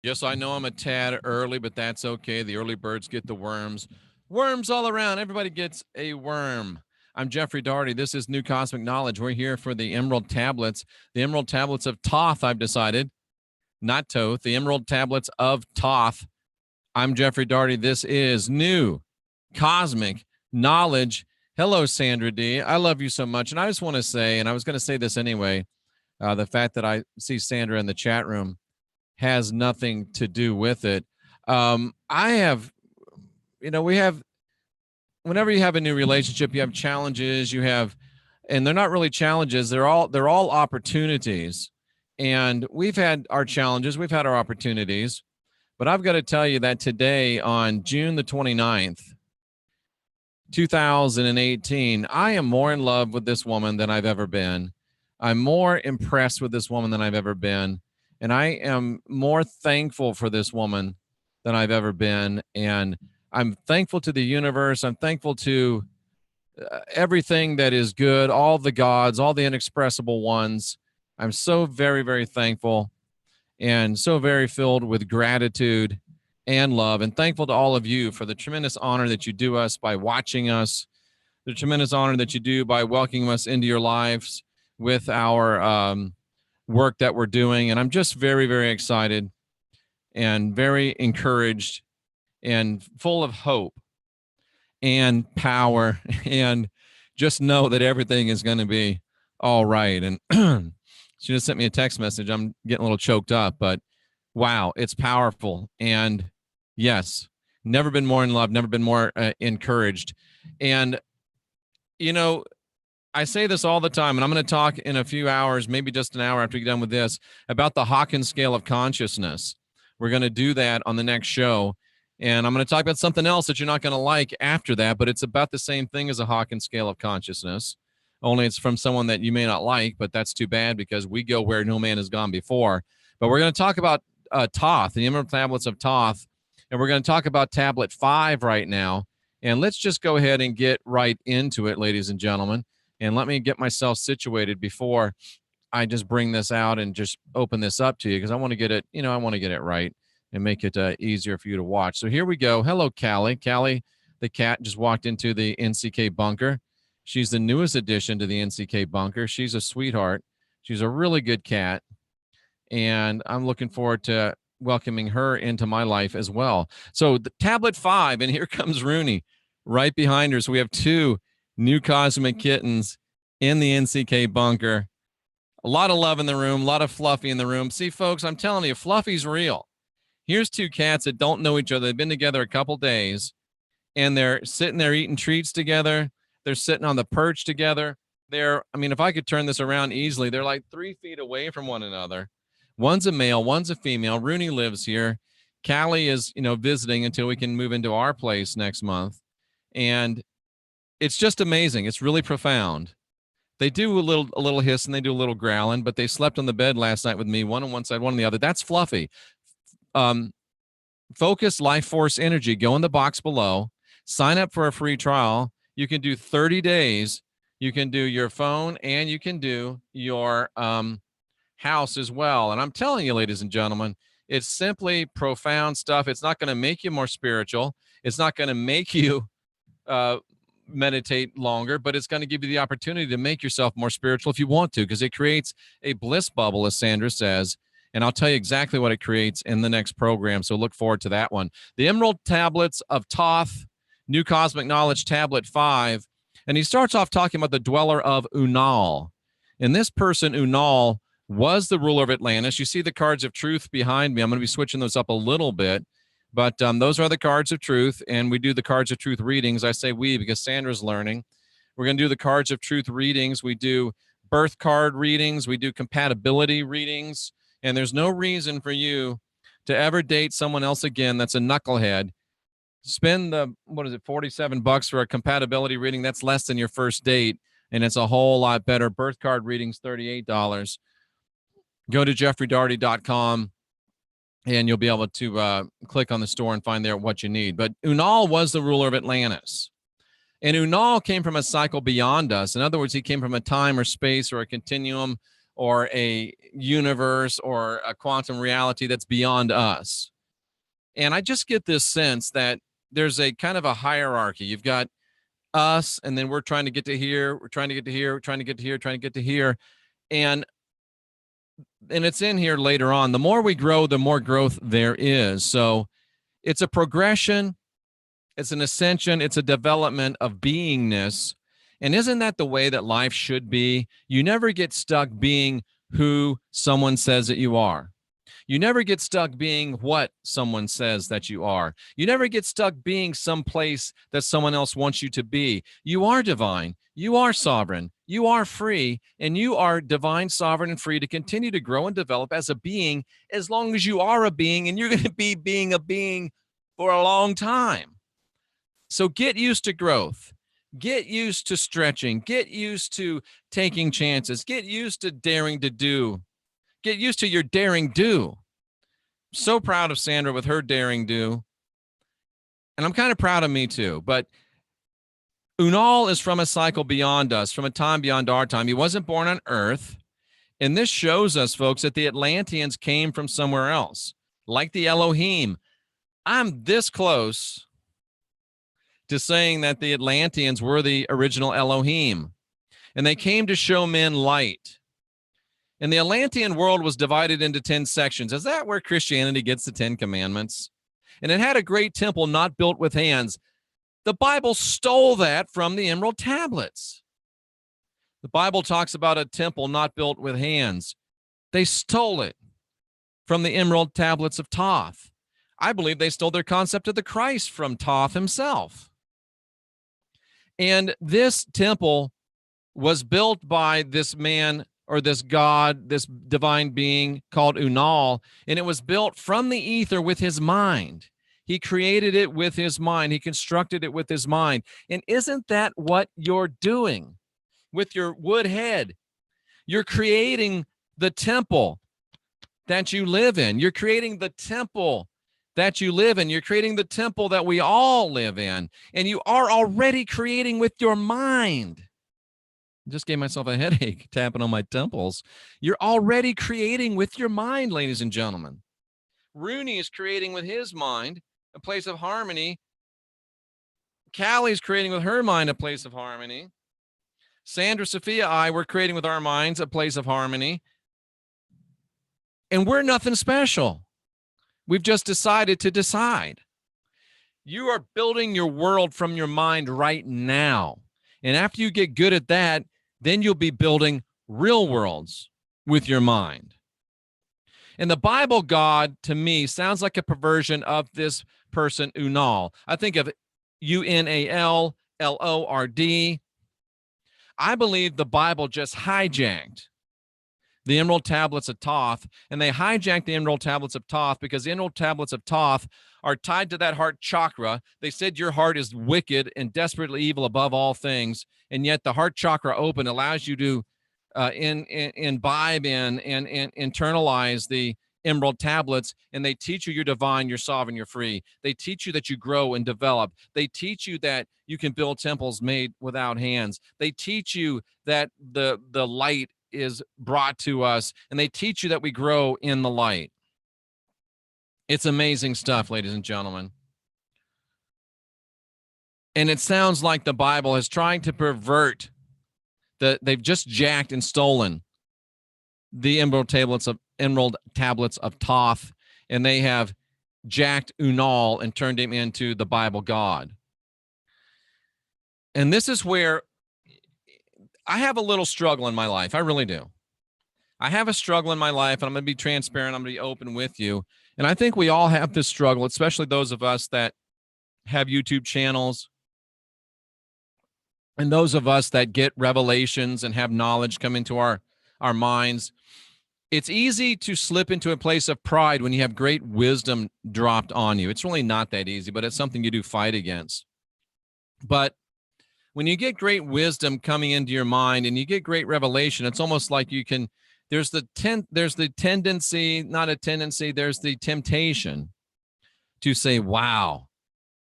Yes, I know I'm a tad early, but that's okay. The early birds get the worms. Worms all around. Everybody gets a worm. I'm Jeffrey Daugherty. This is New Cosmic Knowledge. We're here for the Emerald Tablets. The Emerald Tablets of Thoth, I've decided. Not Toth. The Emerald Tablets of Thoth. I'm Jeffrey Daugherty. This is New Cosmic Knowledge. Hello, Sandra D. I love you so much. And I just want to say, and I was going to say this anyway, the fact that I see Sandra in the chat room has nothing to do with it. I have, we have, whenever you have a new relationship, you have challenges, and they're not really challenges. They're all opportunities. And we've had our challenges, we've had our opportunities, but I've got to tell you that today on June the 29th, 2018, I am more in love with this woman than I've ever been. I'm more impressed with this woman than I've ever been. And I am more thankful for this woman than I've ever been. And I'm thankful to the universe. I'm thankful to everything that is good, all the gods, all the inexpressible ones. I'm so very, very thankful and so very filled with gratitude and love, and thankful to all of you for the tremendous honor that you do us by watching us, the tremendous honor that you do by welcoming us into your lives with our work that we're doing. And I'm just very, very excited and very encouraged and full of hope and power, and just know that everything is going to be all right. And she just sent me a text message. I'm getting a little choked up, but wow, it's powerful. And yes, never been more in love, never been more encouraged. And, I say this all the time, and I'm going to talk in a few hours, maybe just an hour after we get done with this, about the Hawkins scale of consciousness. We're going to do that on the next show. And I'm going to talk about something else that you're not going to like after that, but it's about the same thing as a Hawkins scale of consciousness. Only it's from someone that you may not like, but that's too bad because we go where no man has gone before. But we're going to talk about Thoth, the Emerald Tablets of Thoth, and we're going to talk about Tablet 5 right now. And let's just go ahead and get right into it, ladies and gentlemen. And let me get myself situated before I just bring this out and just open this up to you, because I want to get it, I want to get it right and make it easier for you to watch. So here we go. Hello, Callie. Callie, the cat, just walked into the NCK bunker. She's the newest addition to the NCK bunker. She's a sweetheart. She's a really good cat. And I'm looking forward to welcoming her into my life as well. So the Tablet 5, and here comes Rooney right behind her. So we have two new cosmic kittens in the NCK bunker. A lot of love in the room, a lot of Fluffy in the room. See, folks, I'm telling you, Fluffy's real. Here's two cats that don't know each other. They've been together a couple days, and they're sitting there eating treats together. They're sitting on the perch together. If I could turn this around easily, they're like 3 feet away from one another. One's a male, one's a female. Rooney lives here. Callie is, visiting until we can move into our place next month. And it's just amazing. It's really profound. They do a little hiss and they do a little growling, but they slept on the bed last night with me, one on one side, one on the other. That's Fluffy. Focus Life Force Energy. Go in the box below. Sign up for a free trial. You can do 30 days. You can do your phone and you can do your house as well. And I'm telling you, ladies and gentlemen, it's simply profound stuff. It's not going to make you more spiritual. It's not going to make you meditate longer, but it's going to give you the opportunity to make yourself more spiritual if you want to, because it creates a bliss bubble, as Sandra says. And I'll tell you exactly what it creates in the next program. So look forward to that one. The Emerald Tablets of Thoth, New Cosmic Knowledge, Tablet 5. And he starts off talking about the dweller of Unal. And this person, Unal, was the ruler of Atlantis. You see the cards of truth behind me. I'm going to be switching those up a little bit. But those are the cards of truth, and we do the cards of truth readings. I say we because Sandra's learning. We're going to do the cards of truth readings. We do birth card readings. We do compatibility readings. And there's no reason for you to ever date someone else again that's a knucklehead. Spend the, $47 for a compatibility reading. That's less than your first date, and it's a whole lot better. Birth card readings, $38. Go to jeffreydaugherty.com. And you'll be able to click on the store and find there what you need. But Unal was the ruler of Atlantis. And Unal came from a cycle beyond us. In other words, he came from a time or space or a continuum or a universe or a quantum reality that's beyond us. And I just get this sense that there's a kind of a hierarchy. You've got us, and then we're trying to get to here, we're trying to get to here, we're trying to get to here, trying to get to here. And it's in here later on. The more we grow, the more growth there is. So it's a progression, it's an ascension, it's a development of beingness. And isn't that the way that life should be? You never get stuck being who someone says that you are. You never get stuck being what someone says that you are. You never get stuck being someplace that someone else wants you to be. You are divine. You are sovereign. You are free. And you are divine, sovereign, and free to continue to grow and develop as a being as long as you are a being, and you're going to be being a being for a long time. So get used to growth. Get used to stretching. Get used to taking chances. Get used to daring to do. Get used to your daring do. So proud of Sandra with her daring do. And I'm kind of proud of me too. But Unal is from a cycle beyond us, from a time beyond our time. He wasn't born on Earth. And this shows us, folks, that the Atlanteans came from somewhere else, like the Elohim. I'm this close to saying that the Atlanteans were the original Elohim. And they came to show men light. And the Atlantean world was divided into 10 sections. Is that where Christianity gets the 10 commandments? And it had a great temple not built with hands. The Bible stole that from the emerald tablets. The Bible talks about a temple not built with hands. They stole it from the emerald tablets of Thoth. I believe they stole their concept of the Christ from Thoth himself. And this temple was built by this man, or this God, this divine being called Unal, and it was built from the ether with his mind. He created it with his mind. He constructed it with his mind. And isn't that what you're doing with your wood head? You're creating the temple that you live in. You're creating the temple that you live in. You're creating the temple that we all live in. And you are already creating with your mind. Just gave myself a headache tapping on my temples. You're already creating with your mind, ladies and gentlemen. Rooney is creating with his mind a place of harmony. Callie's creating with her mind a place of harmony. Sandra, Sophia, we're creating with our minds a place of harmony. And we're nothing special. We've just decided to decide. You are building your world from your mind right now. And after you get good at that, then you'll be building real worlds with your mind. And the Bible God, to me, sounds like a perversion of this person, Unal. I think of Unal-Lord. I believe the Bible just hijacked the emerald tablets of Thoth, and they hijacked the emerald tablets of Thoth because the emerald tablets of Thoth are tied to that heart chakra. They said your heart is wicked and desperately evil above all things, and yet the heart chakra open allows you to imbibe in and internalize the emerald tablets, and they teach you you're divine, you're sovereign, you're free. They teach you that you grow and develop. They teach you that you can build temples made without hands. They teach you that the light is brought to us, and they teach you that we grow in the light. It's amazing stuff, ladies and gentlemen. And it sounds like the Bible is trying to pervert they've just jacked and stolen the emerald tablets of Thoth, and they have jacked Unal and turned him into the Bible God. And this is where I have a little struggle in my life. I really do. I have a struggle in my life, and I'm going to be transparent. I'm going to be open with you. And I think we all have this struggle, especially those of us that have YouTube channels, and those of us that get revelations and have knowledge come into our minds. It's easy to slip into a place of pride when you have great wisdom dropped on you. It's really not that easy, but it's something you do fight against. But when you get great wisdom coming into your mind and you get great revelation, it's almost like you can, there's the tendency, not a tendency, there's the temptation to say, wow,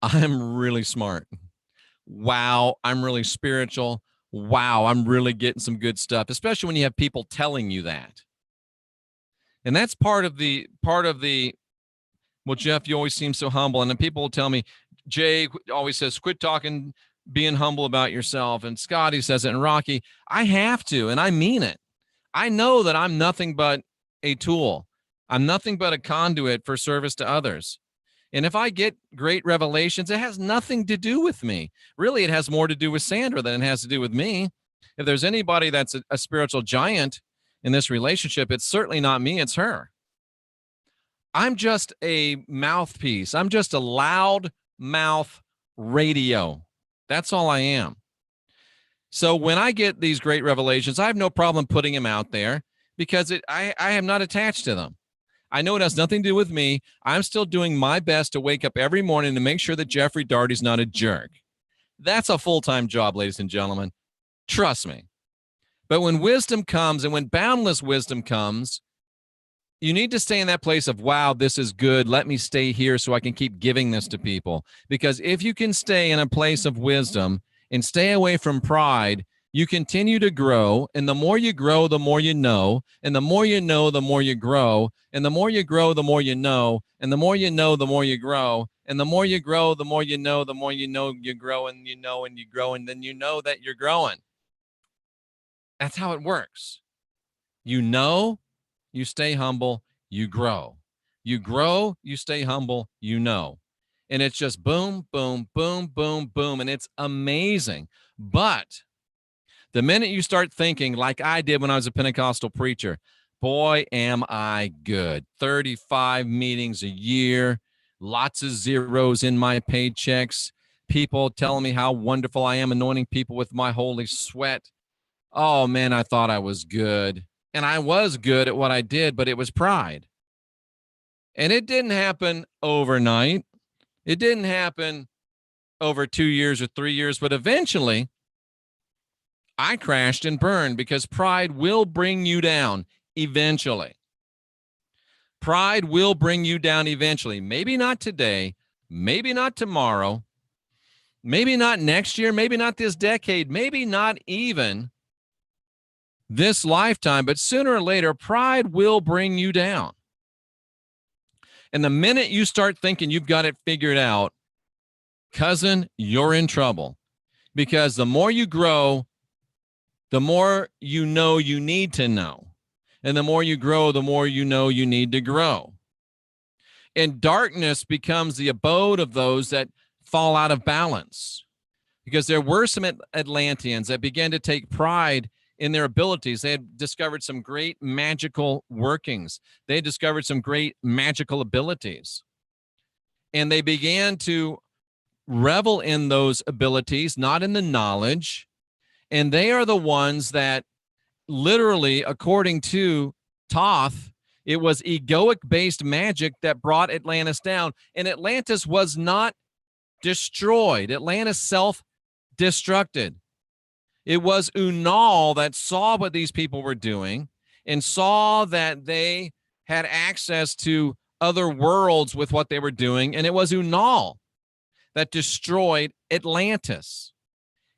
I'm really smart. Wow, I'm really spiritual. wow, I'm really getting some good stuff, especially when you have people telling you that. And that's part of the, well, Jeff, you always seem so humble. And then people will tell me, Jay always says, quit talking, being humble about yourself. And Scotty says it, and Rocky, I have to, and I mean it. I know that I'm nothing but a tool. I'm nothing but a conduit for service to others. And if I get great revelations, it has nothing to do with me. Really, it has more to do with Sandra than it has to do with me. If there's anybody that's a spiritual giant in this relationship, it's certainly not me, it's her. I'm just a mouthpiece. I'm just a loud mouth radio. That's all I am. So when I get these great revelations, I have no problem putting them out there because I am not attached to them. I know it has nothing to do with me. I'm still doing my best to wake up every morning to make sure that Jeffrey Darty's not a jerk. That's a full-time job, ladies and gentlemen. Trust me. But when wisdom comes and when boundless wisdom comes, you need to stay in that place of, wow, this is good. Let me stay here so I can keep giving this to people. Because if you can stay in a place of wisdom and stay away from pride, you continue to grow. And the more you grow, the more you know. And the more you know, the more you grow. And the more you grow, the more you know. And the more you know, the more you grow. And the more you grow, the more you know, the more you know you grow, and you know, and you grow, and then you know that you're growing. That's how it works. You know, you stay humble, you grow. You grow, you stay humble, you know. And it's just boom, boom, boom, boom, boom. And it's amazing. But the minute you start thinking like I did when I was a Pentecostal preacher, boy, am I good. 35 meetings a year, lots of zeros in my paychecks, people telling me how wonderful I am, anointing people with my holy sweat. Oh, man, I thought I was good. And I was good at what I did, but it was pride. And it didn't happen overnight. It didn't happen over 2 years or 3 years, but eventually I crashed and burned because pride will bring you down eventually. Pride will bring you down eventually. Maybe not today, maybe not tomorrow, maybe not next year, maybe not this decade, maybe not even this lifetime, but sooner or later, pride will bring you down. And the minute you start thinking you've got it figured out, cousin, you're in trouble. Because the more you grow, the more you know you need to know. And the more you grow, the more you know you need to grow. And darkness becomes the abode of those that fall out of balance. Because there were some Atlanteans that began to take pride in their abilities. They had discovered some great magical workings. They had discovered some great magical abilities. And they began to revel in those abilities, not in the knowledge. And they are the ones that literally, according to Thoth, it was egoic-based magic that brought Atlantis down. And Atlantis was not destroyed. Atlantis self-destructed. It was Unal that saw what these people were doing and saw that they had access to other worlds with what they were doing. And it was Unal that destroyed Atlantis.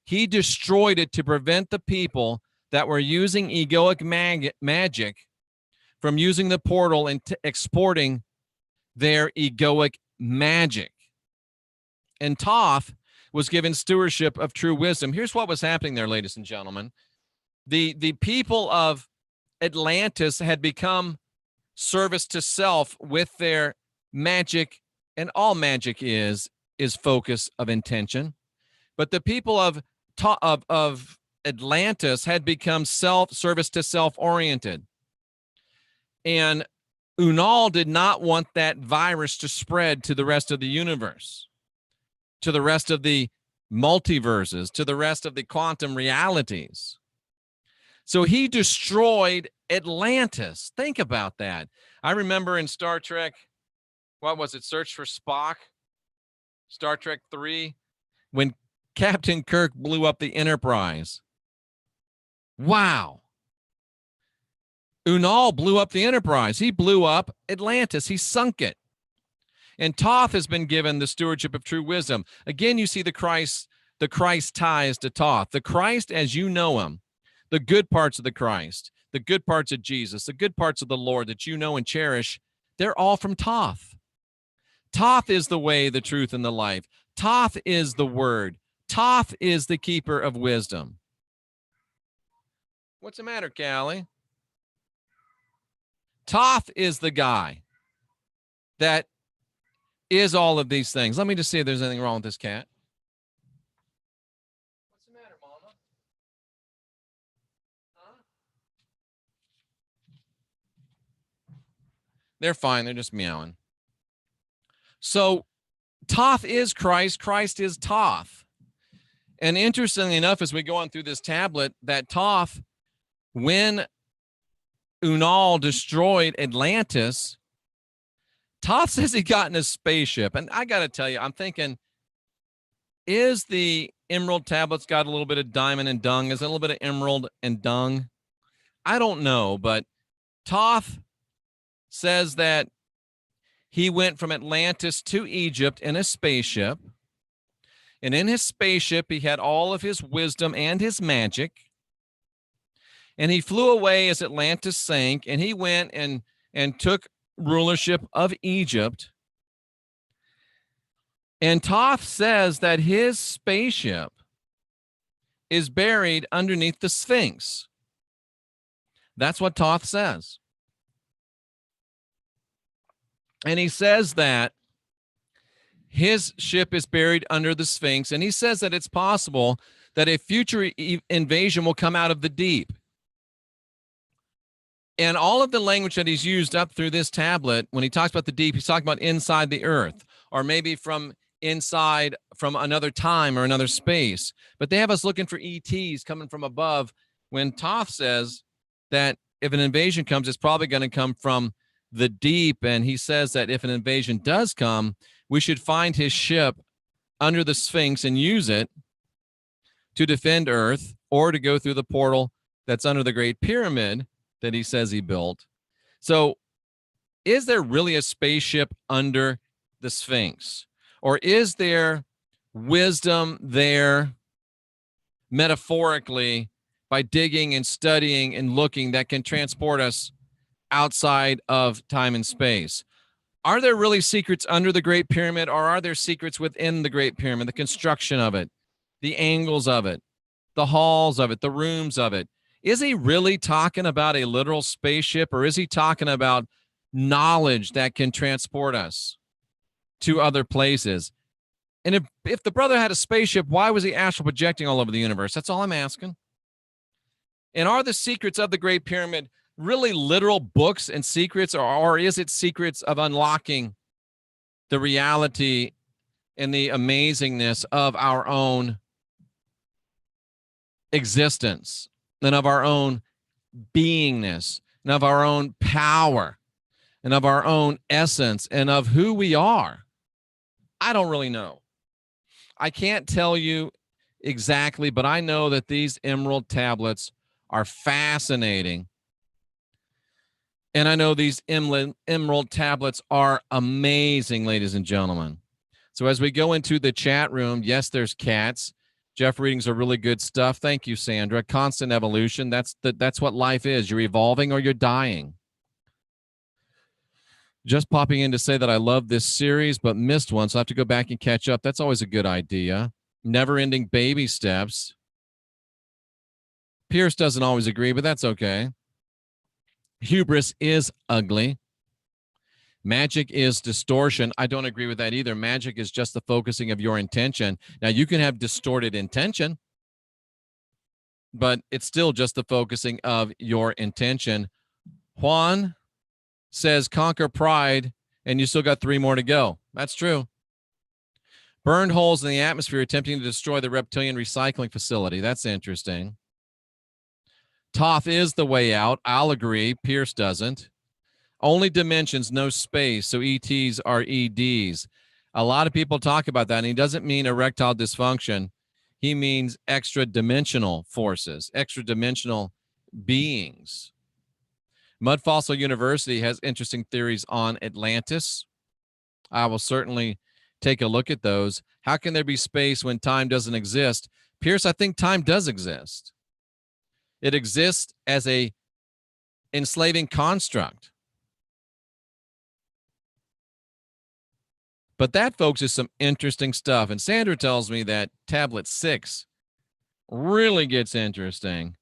He destroyed it to prevent the people that were using egoic magic from using the portal and exporting their egoic magic. And Thoth was given stewardship of true wisdom. Here's what was happening there, ladies and gentlemen. The people of Atlantis had become service to self with their magic, and all magic is focus of intention. But the people of Atlantis had become service to self-oriented. And Unal did not want that virus to spread to the rest of the universe, to the rest of the multiverses, to the rest of the quantum realities. So he destroyed Atlantis. Think about that. I remember in Star Trek, what was it, Search for Spock? Star Trek 3, when Captain Kirk blew up the Enterprise. Wow. Unal blew up the Enterprise. He blew up Atlantis. He sunk it. And Thoth has been given the stewardship of true wisdom. Again, you see the Christ the Christ ties to Thoth. The Christ as you know him, the good parts of the Christ, the good parts of Jesus, the good parts of the Lord that you know and cherish, they're all from Thoth. Thoth is the way, the truth, and the life. Thoth is the word. Thoth is the keeper of wisdom. What's the matter, Callie? Thoth is the guy that is all of these things. Let me just see if there's anything wrong with this cat. What's the matter, Mama? Huh? They're fine. They're just meowing. So Thoth is Christ. Christ is Thoth. And interestingly enough, as we go on through this tablet, that Thoth, when Unal destroyed Atlantis, Thoth says he got in a spaceship. And I got to tell you, I'm thinking, is the emerald tablets got a little bit of diamond and dung? Is it a little bit of emerald and dung? I don't know, but Thoth says that he went from Atlantis to Egypt in a spaceship. And in his spaceship, he had all of his wisdom and his magic. And he flew away as Atlantis sank, and he went and took rulership of Egypt. And Thoth says that his spaceship is buried underneath the Sphinx. That's what Thoth says. And he says that his ship is buried under the Sphinx, and he says that it's possible that a future invasion will come out of the deep. And all of the language that he's used up through this tablet, when he talks about the deep, he's talking about inside the earth, or maybe from inside, from another time or another space. But they have us looking for ETs coming from above, when Thoth says that if an invasion comes, it's probably going to come from the deep. And he says that if an invasion does come, we should find his ship under the Sphinx and use it to defend Earth, or to go through the portal that's under the Great Pyramid that he says he built. So is there really a spaceship under the Sphinx? Or is there wisdom there metaphorically by digging and studying and looking that can transport us outside of time and space? Are there really secrets under the Great Pyramid, or are there secrets within the Great Pyramid, the construction of it, the angles of it, the halls of it, the rooms of it? Is he really talking about a literal spaceship, or is he talking about knowledge that can transport us to other places? And if the brother had a spaceship, why was he astral projecting all over the universe? That's all I'm asking. And are the secrets of the Great Pyramid really literal books and secrets, or is it secrets of unlocking the reality and the amazingness of our own existence, and of our own beingness, and of our own power, and of our own essence, and of who we are? I don't really know. I can't tell you exactly, but I know that these emerald tablets are fascinating. And I know these emerald tablets are amazing, ladies and gentlemen. So as we go into the chat room, yes, there's cats. Jeff, readings are really good stuff. Thank you, Sandra. Constant evolution. That's what life is. You're evolving or you're dying. Just popping in to say that I love this series, but missed one, so I have to go back and catch up. That's always a good idea. Never-ending baby steps. Pierce doesn't always agree, but that's okay. Hubris is ugly. Magic is distortion. I don't agree with that either. Magic is just the focusing of your intention. Now, you can have distorted intention, but it's still just the focusing of your intention. Juan says, conquer pride, and you still got 3 more to go. That's true. Burned holes in the atmosphere attempting to destroy the reptilian recycling facility. That's interesting. Thoth is the way out. I'll agree. Pierce doesn't. Only dimensions, no space. So ETs are EDs. A lot of people talk about that, and he doesn't mean erectile dysfunction. He means extra dimensional forces, extra dimensional beings. Mud Fossil University has interesting theories on Atlantis. I will certainly take a look at those. How can there be space when time doesn't exist? Pierce, I think time does exist. It exists as a enslaving construct. But that, folks, is some interesting stuff. And Sandra tells me that tablet 6 really gets interesting.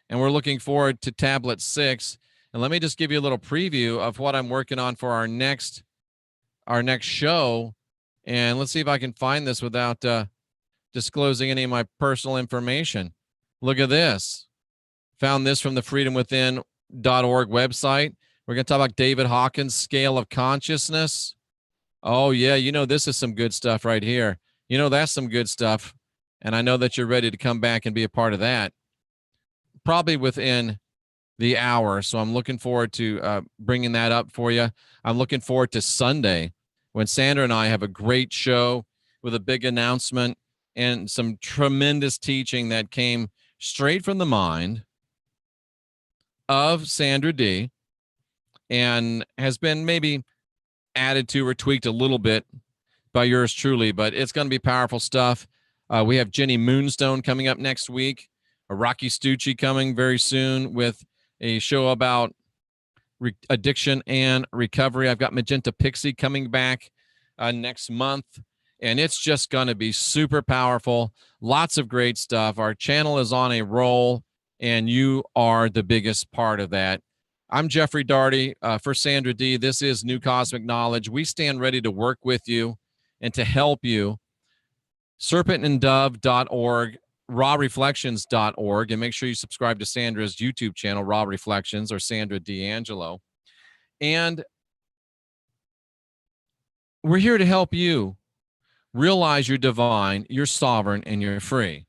And we're looking forward to tablet 6. And let me just give you a little preview of what I'm working on for our next show. And let's see if I can find this without disclosing any of my personal information. Look at this. Found this from the freedomwithin.org website. We're going to talk about David Hawkins' scale of consciousness. Oh, yeah, you know, this is some good stuff right here. You know, that's some good stuff. And I know that you're ready to come back and be a part of that, probably within the hour. So I'm looking forward to bringing that up for you. I'm looking forward to Sunday when Sandra and I have a great show with a big announcement and some tremendous teaching that came straight from the mind of Sandra D. and has been maybe added to or tweaked a little bit by yours truly, but it's going to be powerful stuff. We have Jenny Moonstone coming up next week, a Rocky Stucci coming very soon with a show about addiction and recovery. I've got Magenta Pixie coming back next month, and it's just going to be super powerful. Lots of great stuff. Our channel is on a roll, and you are the biggest part of that. I'm Jeffrey Daugherty for Sandra D. This is New Cosmic Knowledge. We stand ready to work with you and to help you. Serpentanddove.org, rawreflections.org, and make sure you subscribe to Sandra's YouTube channel, Raw Reflections, or Sandra D'Angelo. And we're here to help you realize you're divine, you're sovereign, and you're free.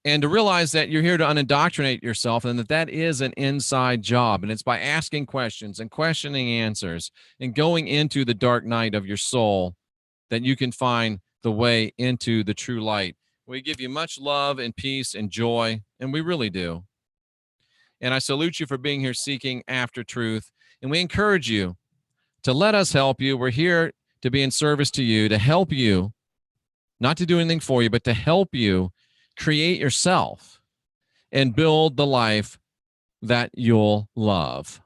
And to realize that you're here to unindoctrinate yourself and that is an inside job. And it's by asking questions and questioning answers and going into the dark night of your soul that you can find the way into the true light. We give you much love and peace and joy, and we really do. And I salute you for being here seeking after truth. And we encourage you to let us help you. We're here to be in service to you, to help you, not to do anything for you, but to help you create yourself and build the life that you'll love.